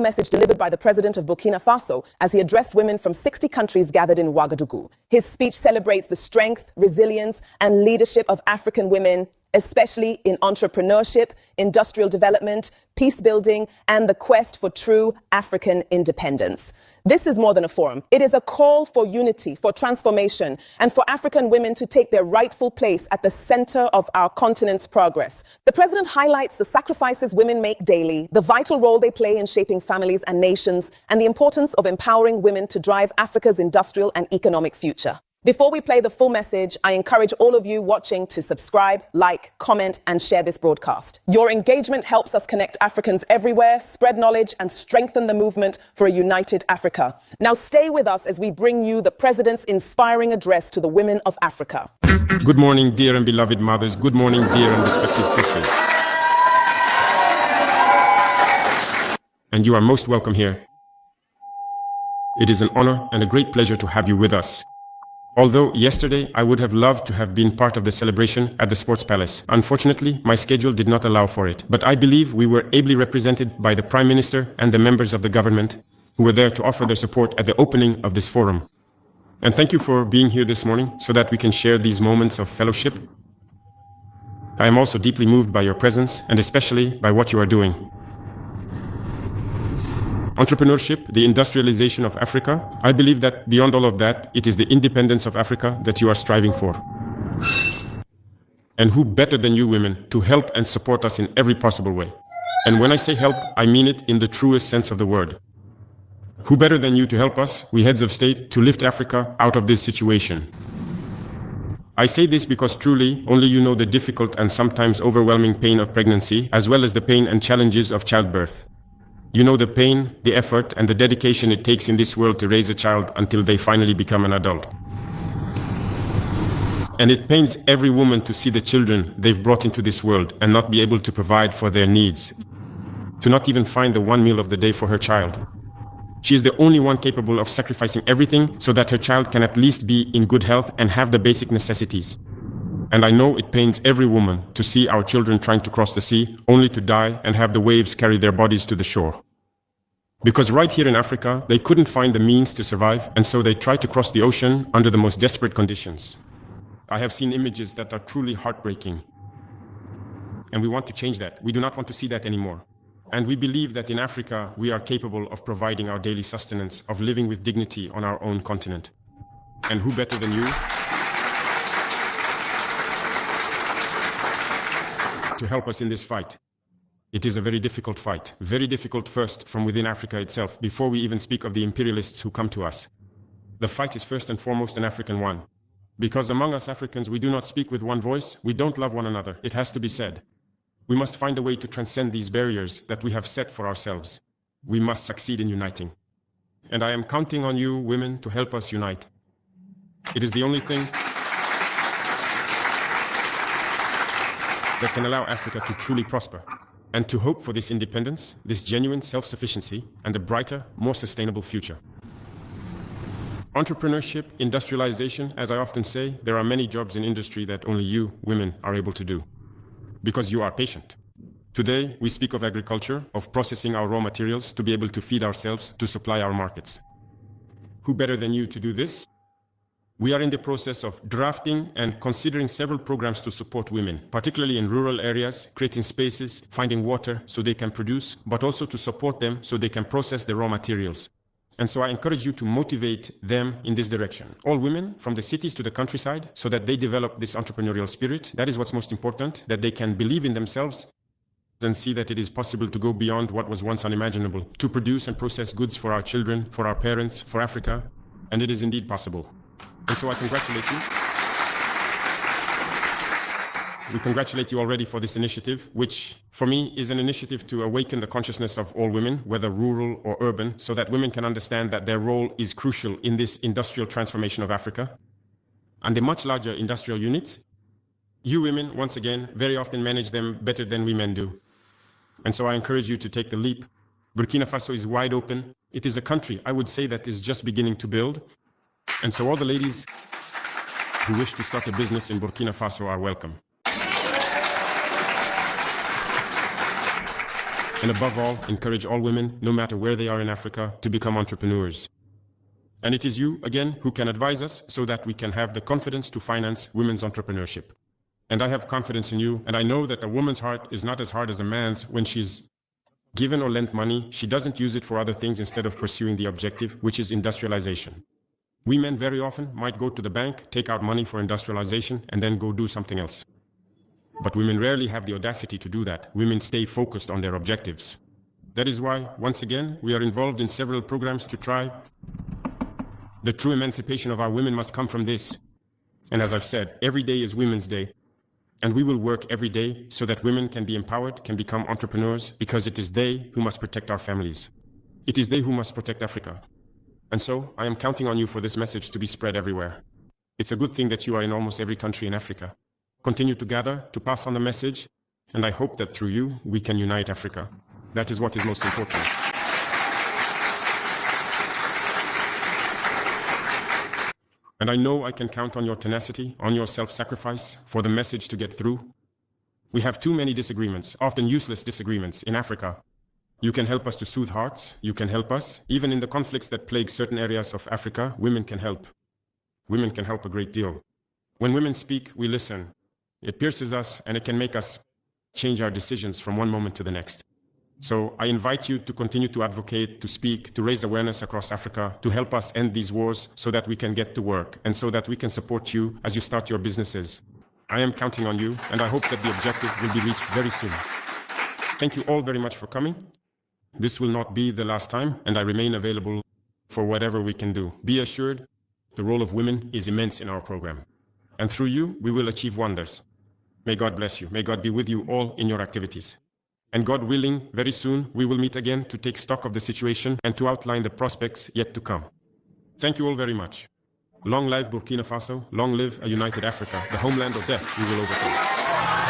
Message delivered by the president of Burkina Faso as he addressed women from 60 countries gathered in Ouagadougou. His speech celebrates the strength, resilience, and leadership of African women, especially in entrepreneurship, industrial development, peace building, and the quest for true African independence. This is more than a forum. It is a call for unity, for transformation, and for African women to take their rightful place at the center of our continent's progress. The president highlights the sacrifices women make daily, the vital role they play in shaping families and nations, and the importance of empowering women to drive Africa's industrial and economic future. Before we play the full message, I encourage all of you watching to subscribe, like, comment, and share this broadcast. Your engagement helps us connect Africans everywhere, spread knowledge, and strengthen the movement for a united Africa. Now stay with us as we bring you the President's inspiring address to the women of Africa. Good morning, dear and beloved mothers. Good morning, dear and respected sisters. And you are most welcome here. It is an honor and a great pleasure to have you with us. Although yesterday I would have loved to have been part of the celebration at the Sports Palace. Unfortunately, my schedule did not allow for it. But I believe we were ably represented by the Prime Minister and the members of the government who were there to offer their support at the opening of this forum. And thank you for being here this morning so that we can share these moments of fellowship. I am also deeply moved by your presence and especially by what you are doing. Entrepreneurship, the industrialization of Africa, I believe that beyond all of that, it is the independence of Africa that you are striving for. And who better than you women to help and support us in every possible way? And when I say help, I mean it in the truest sense of the word. Who better than you to help us, we heads of state, to lift Africa out of this situation? I say this because truly, only you know the difficult and sometimes overwhelming pain of pregnancy, as well as the pain and challenges of childbirth. You know the pain, the effort, and the dedication it takes in this world to raise a child until they finally become an adult. And it pains every woman to see the children they've brought into this world and not be able to provide for their needs, to not even find the one meal of the day for her child. She is the only one capable of sacrificing everything so that her child can at least be in good health and have the basic necessities. And I know it pains every woman to see our children trying to cross the sea, only to die and have the waves carry their bodies to the shore. Because right here in Africa, they couldn't find the means to survive, and so they tried to cross the ocean under the most desperate conditions. I have seen images that are truly heartbreaking. And we want to change that. We do not want to see that anymore. And we believe that in Africa, we are capable of providing our daily sustenance, of living with dignity on our own continent. And who better than you to help us in this fight? It is a very difficult fight. Very difficult first from within Africa itself, before we even speak of the imperialists who come to us. The fight is first and foremost an African one. Because among us Africans, we do not speak with one voice, we don't love one another. It has to be said. We must find a way to transcend these barriers that we have set for ourselves. We must succeed in uniting. And I am counting on you, women, to help us unite. It is the only thing that can allow Africa to truly prosper and to hope for this independence, this genuine self-sufficiency, and a brighter, more sustainable future. Entrepreneurship, industrialization, as I often say, there are many jobs in industry that only you, women, are able to do. Because you are patient. Today, we speak of agriculture, of processing our raw materials to be able to feed ourselves, to supply our markets. Who better than you to do this? We are in the process of drafting and considering several programs to support women, particularly in rural areas, creating spaces, finding water so they can produce, but also to support them so they can process the raw materials. And so I encourage you to motivate them in this direction. All women, from the cities to the countryside, so that they develop this entrepreneurial spirit. That is what's most important, that they can believe in themselves and see that it is possible to go beyond what was once unimaginable, to produce and process goods for our children, for our parents, for Africa, and it is indeed possible. And so I congratulate you. We congratulate you already for this initiative, which for me is an initiative to awaken the consciousness of all women, whether rural or urban, so that women can understand that their role is crucial in this industrial transformation of Africa. And the much larger industrial units, you women, once again, very often manage them better than we men do. And so I encourage you to take the leap. Burkina Faso is wide open. It is a country, I would say, that is just beginning to build. And so all the ladies who wish to start a business in Burkina Faso are welcome. and above all, encourage all women, no matter where they are in Africa, to become entrepreneurs. And it is you, again, who can advise us so that we can have the confidence to finance women's entrepreneurship. And I have confidence in you, and I know that a woman's heart is not as hard as a man's. When she's given or lent money, she doesn't use it for other things instead of pursuing the objective, which is industrialization. We men very often might go to the bank, take out money for industrialization, and then go do something else. But women rarely have the audacity to do that. Women stay focused on their objectives. That is why, once again, we are involved in several programs to try. The true emancipation of our women must come from this. And as I've said, every day is Women's Day. And we will work every day so that women can be empowered, can become entrepreneurs, because it is they who must protect our families. It is they who must protect Africa. And so, I am counting on you for this message to be spread everywhere. It's a good thing that you are in almost every country in Africa. Continue to gather, to pass on the message, and I hope that through you, we can unite Africa. That is what is most important. And I know I can count on your tenacity, on your self-sacrifice, for the message to get through. We have too many disagreements, often useless disagreements, in Africa. You can help us to soothe hearts. You can help us. Even in the conflicts that plague certain areas of Africa, women can help. Women can help a great deal. When women speak, we listen. It pierces us, and it can make us change our decisions from one moment to the next. So I invite you to continue to advocate, to speak, to raise awareness across Africa, to help us end these wars so that we can get to work and so that we can support you as you start your businesses. I am counting on you, and I hope that the objective will be reached very soon. Thank you all very much for coming. This will not be the last time, and I remain available for whatever we can do. Be assured, the role of women is immense in our program. And through you, we will achieve wonders. May God bless you. May God be with you all in your activities. And God willing, very soon, we will meet again to take stock of the situation and to outline the prospects yet to come. Thank you all very much. Long live Burkina Faso, long live a united Africa, the homeland of death we will overcome.